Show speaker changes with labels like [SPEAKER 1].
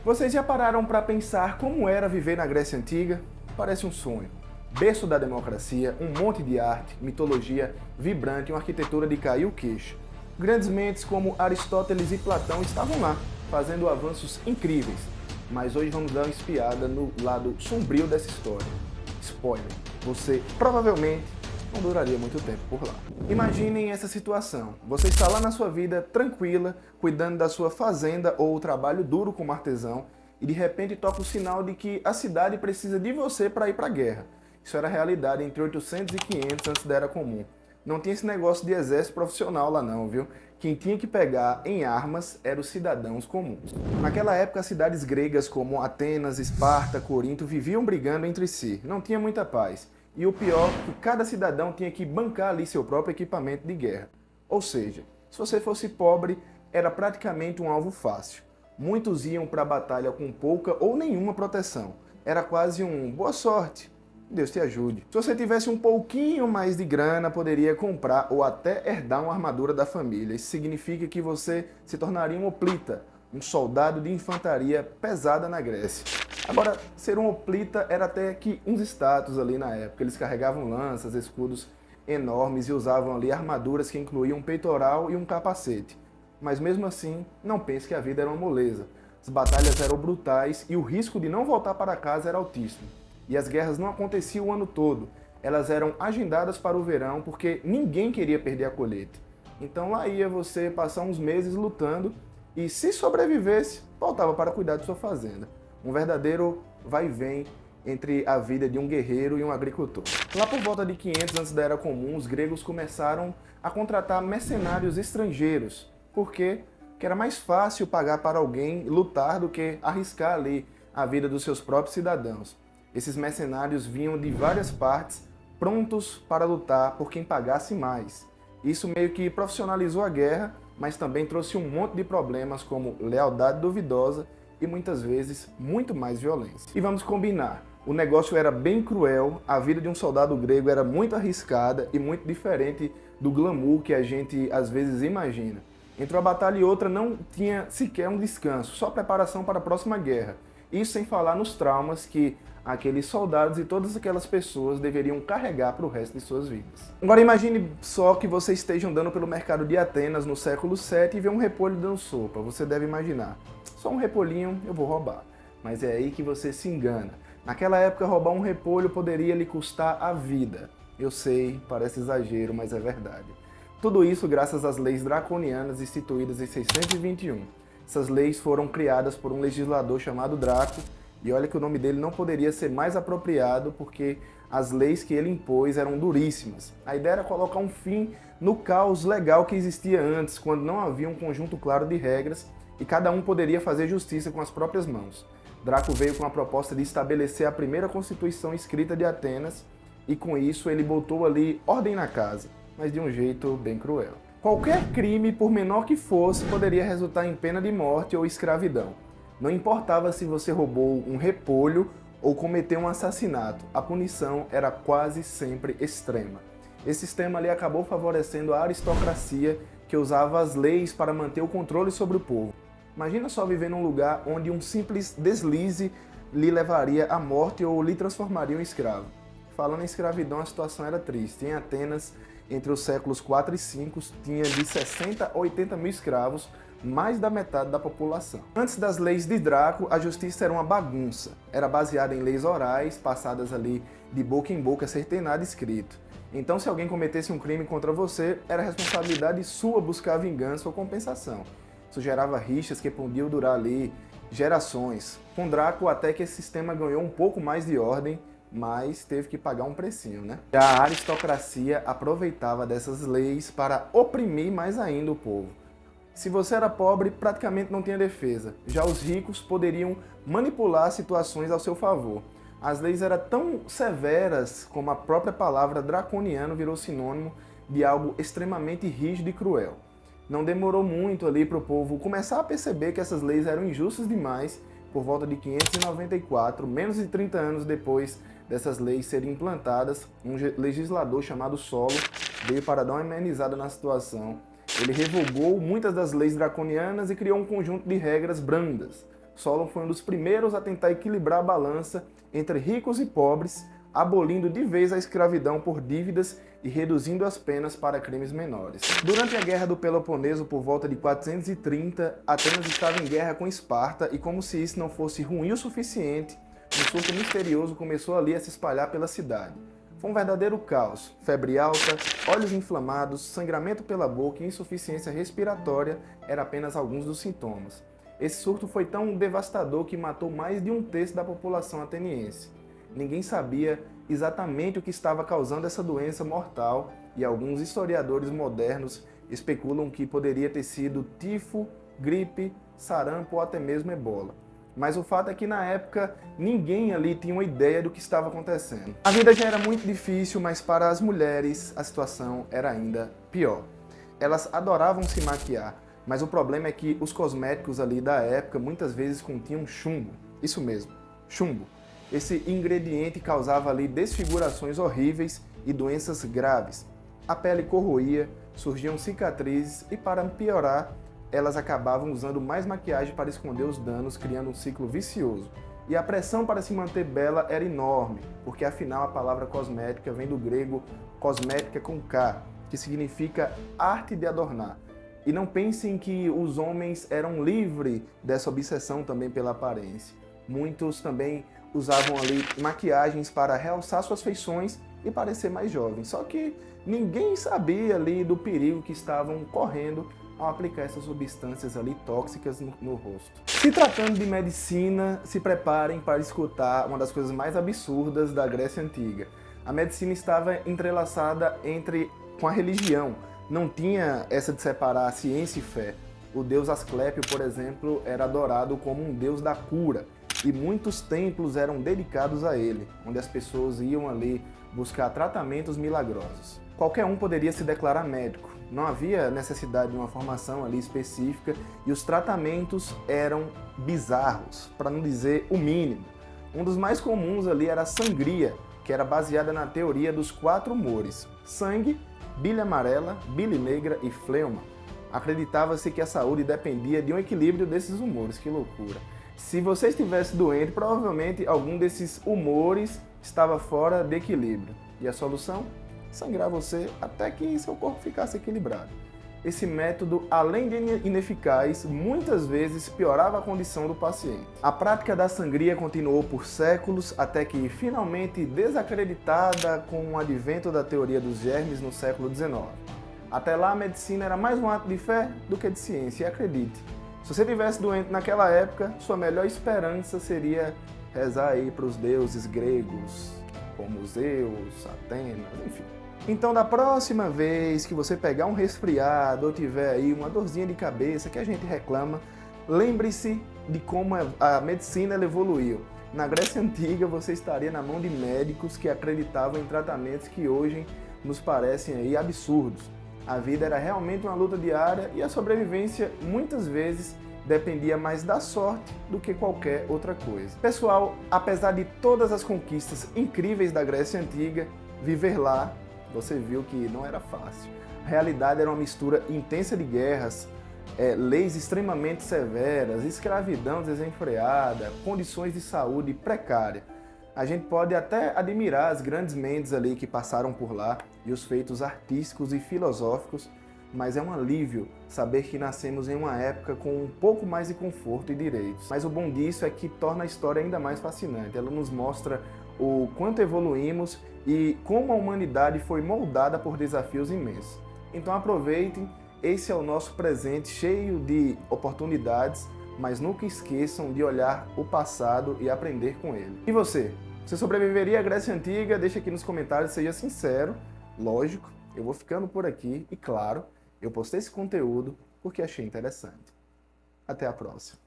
[SPEAKER 1] Vocês já pararam para pensar como era viver na Grécia Antiga? Parece um sonho. Berço da democracia, um monte de arte, mitologia vibrante e uma arquitetura de cair o queixo. Grandes mentes como Aristóteles e Platão estavam lá, fazendo avanços incríveis. Mas hoje vamos dar uma espiada no lado sombrio dessa história. Spoiler, você provavelmente não duraria muito tempo por lá. Imaginem essa situação. Você está lá na sua vida, tranquila, cuidando da sua fazenda ou trabalho duro como artesão, e de repente toca o sinal de que a cidade precisa de você para ir para a guerra. Isso era realidade entre 800 e 500 antes da Era Comum. Não tinha esse negócio de exército profissional lá não, viu? Quem tinha que pegar em armas eram os cidadãos comuns. Naquela época, as cidades gregas como Atenas, Esparta, Corinto viviam brigando entre si. Não tinha muita paz. E o pior, que cada cidadão tinha que bancar ali seu próprio equipamento de guerra. Ou seja, se você fosse pobre, era praticamente um alvo fácil. Muitos iam para a batalha com pouca ou nenhuma proteção. Era quase um boa sorte, Deus te ajude. Se você tivesse um pouquinho mais de grana, poderia comprar ou até herdar uma armadura da família. Isso significa que você se tornaria um hoplita, um soldado de infantaria pesada na Grécia. Agora, ser um hoplita era até que uns status ali na época. Eles carregavam lanças, escudos enormes e usavam ali armaduras que incluíam um peitoral e um capacete. Mas mesmo assim, não pense que a vida era uma moleza. As batalhas eram brutais e o risco de não voltar para casa era altíssimo. E as guerras não aconteciam o ano todo. Elas eram agendadas para o verão porque ninguém queria perder a colheita. Então lá ia você passar uns meses lutando e, se sobrevivesse, voltava para cuidar de sua fazenda. Um verdadeiro vai e vem entre a vida de um guerreiro e um agricultor. Lá por volta de 500 antes da Era Comum, os gregos começaram a contratar mercenários estrangeiros. Por quê? Porque era mais fácil pagar para alguém lutar do que arriscar ali a vida dos seus próprios cidadãos. Esses mercenários vinham de várias partes, prontos para lutar por quem pagasse mais. Isso meio que profissionalizou a guerra, mas também trouxe um monte de problemas como lealdade duvidosa e muitas vezes muito mais violência. E vamos combinar, o negócio era bem cruel, a vida de um soldado grego era muito arriscada e muito diferente do glamour que a gente às vezes imagina. Entre uma batalha e outra não tinha sequer um descanso, só preparação para a próxima guerra. Isso sem falar nos traumas que aqueles soldados e todas aquelas pessoas deveriam carregar para o resto de suas vidas. Agora imagine só que você esteja andando pelo mercado de Atenas no século VII e vê um repolho dando sopa. Você deve imaginar, só um repolhinho eu vou roubar. Mas é aí que você se engana. Naquela época, roubar um repolho poderia lhe custar a vida. Eu sei, parece exagero, mas é verdade. Tudo isso graças às leis draconianas instituídas em 621. Essas leis foram criadas por um legislador chamado Draco, e olha que o nome dele não poderia ser mais apropriado porque as leis que ele impôs eram duríssimas. A ideia era colocar um fim no caos legal que existia antes, quando não havia um conjunto claro de regras e cada um poderia fazer justiça com as próprias mãos. Draco veio com a proposta de estabelecer a primeira constituição escrita de Atenas e com isso ele botou ali ordem na casa, mas de um jeito bem cruel. Qualquer crime, por menor que fosse, poderia resultar em pena de morte ou escravidão. Não importava se você roubou um repolho ou cometeu um assassinato, a punição era quase sempre extrema. Esse sistema ali acabou favorecendo a aristocracia que usava as leis para manter o controle sobre o povo. Imagina só viver num lugar onde um simples deslize lhe levaria à morte ou lhe transformaria em um escravo. Falando em escravidão, a situação era triste. Em Atenas, entre os séculos 4 e 5, tinha de 60 a 80 mil escravos, mais da metade da população. Antes das leis de Draco, a justiça era uma bagunça. Era baseada em leis orais, passadas ali de boca em boca, sem ter nada escrito. Então, se alguém cometesse um crime contra você, era responsabilidade sua buscar vingança ou compensação. Isso gerava rixas que podiam durar ali gerações. Com Draco, até que esse sistema ganhou um pouco mais de ordem, mas teve que pagar um precinho, né? Já a aristocracia aproveitava dessas leis para oprimir mais ainda o povo. Se você era pobre, praticamente não tinha defesa. Já os ricos poderiam manipular situações ao seu favor. As leis eram tão severas como a própria palavra draconiano virou sinônimo de algo extremamente rígido e cruel. Não demorou muito ali para o povo começar a perceber que essas leis eram injustas demais. Por volta de 594, menos de 30 anos depois dessas leis serem implantadas, um legislador chamado Solo veio para dar uma amenizada na situação. Ele revogou muitas das leis draconianas e criou um conjunto de regras brandas. Solon foi um dos primeiros a tentar equilibrar a balança entre ricos e pobres, abolindo de vez a escravidão por dívidas e reduzindo as penas para crimes menores. Durante a Guerra do Peloponeso, por volta de 430, Atenas estava em guerra com Esparta e, como se isso não fosse ruim o suficiente, um surto misterioso começou ali a se espalhar pela cidade. Foi um verdadeiro caos. Febre alta, olhos inflamados, sangramento pela boca e insuficiência respiratória eram apenas alguns dos sintomas. Esse surto foi tão devastador que matou mais de um terço da população ateniense. Ninguém sabia exatamente o que estava causando essa doença mortal e alguns historiadores modernos especulam que poderia ter sido tifo, gripe, sarampo ou até mesmo ebola. Mas o fato é que na época ninguém ali tinha uma ideia do que estava acontecendo. A vida já era muito difícil, mas para as mulheres a situação era ainda pior. Elas adoravam se maquiar, mas o problema é que os cosméticos ali da época muitas vezes continham chumbo. Isso mesmo, chumbo. Esse ingrediente causava ali desfigurações horríveis e doenças graves. A pele corroía, surgiam cicatrizes e, para piorar, elas acabavam usando mais maquiagem para esconder os danos, criando um ciclo vicioso. E a pressão para se manter bela era enorme, porque afinal a palavra cosmética vem do grego cosmética com K, que significa arte de adornar. E não pensem que os homens eram livres dessa obsessão também pela aparência. Muitos também usavam ali maquiagens para realçar suas feições e parecer mais jovens. Só que ninguém sabia ali do perigo que estavam correndo ao aplicar essas substâncias ali tóxicas no rosto. Se tratando de medicina, se preparem para escutar uma das coisas mais absurdas da Grécia Antiga. A medicina estava entrelaçada com a religião. Não tinha essa de separar ciência e fé. O deus Asclépio, por exemplo, era adorado como um deus da cura. E muitos templos eram dedicados a ele, onde as pessoas iam ali buscar tratamentos milagrosos. Qualquer um poderia se declarar médico, não havia necessidade de uma formação ali específica e os tratamentos eram bizarros, para não dizer o mínimo. Um dos mais comuns ali era a sangria, que era baseada na teoria dos 4 humores: sangue, bile amarela, bile negra e fleuma. Acreditava-se que a saúde dependia de um equilíbrio desses humores, que loucura. Se você estivesse doente, provavelmente algum desses humores estava fora de equilíbrio. E a solução? Sangrar você até que seu corpo ficasse equilibrado. Esse método, além de ineficaz, muitas vezes piorava a condição do paciente. A prática da sangria continuou por séculos, até que, finalmente desacreditada com o advento da teoria dos germes no século XIX. Até lá, a medicina era mais um ato de fé do que de ciência, e acredite, se você estivesse doente naquela época, sua melhor esperança seria rezar aí para os deuses gregos, como Zeus, Atenas, enfim. Então, da próxima vez que você pegar um resfriado ou tiver aí uma dorzinha de cabeça que a gente reclama, lembre-se de como a medicina ela evoluiu. Na Grécia Antiga, você estaria na mão de médicos que acreditavam em tratamentos que hoje nos parecem aí absurdos. A vida era realmente uma luta diária e a sobrevivência, muitas vezes, dependia mais da sorte do que qualquer outra coisa. Pessoal, apesar de todas as conquistas incríveis da Grécia Antiga, viver lá, você viu que não era fácil. A realidade era uma mistura intensa de guerras, leis extremamente severas, escravidão desenfreada, condições de saúde precárias. A gente pode até admirar as grandes mentes ali que passaram por lá e os feitos artísticos e filosóficos, mas é um alívio saber que nascemos em uma época com um pouco mais de conforto e direitos. Mas o bom disso é que torna a história ainda mais fascinante. Ela nos mostra o quanto evoluímos e como a humanidade foi moldada por desafios imensos. Então aproveitem, esse é o nosso presente cheio de oportunidades, mas nunca esqueçam de olhar o passado e aprender com ele. E você? Você sobreviveria à Grécia Antiga? Deixa aqui nos comentários, seja sincero. Lógico, eu vou ficando por aqui e, claro, eu postei esse conteúdo porque achei interessante. Até a próxima.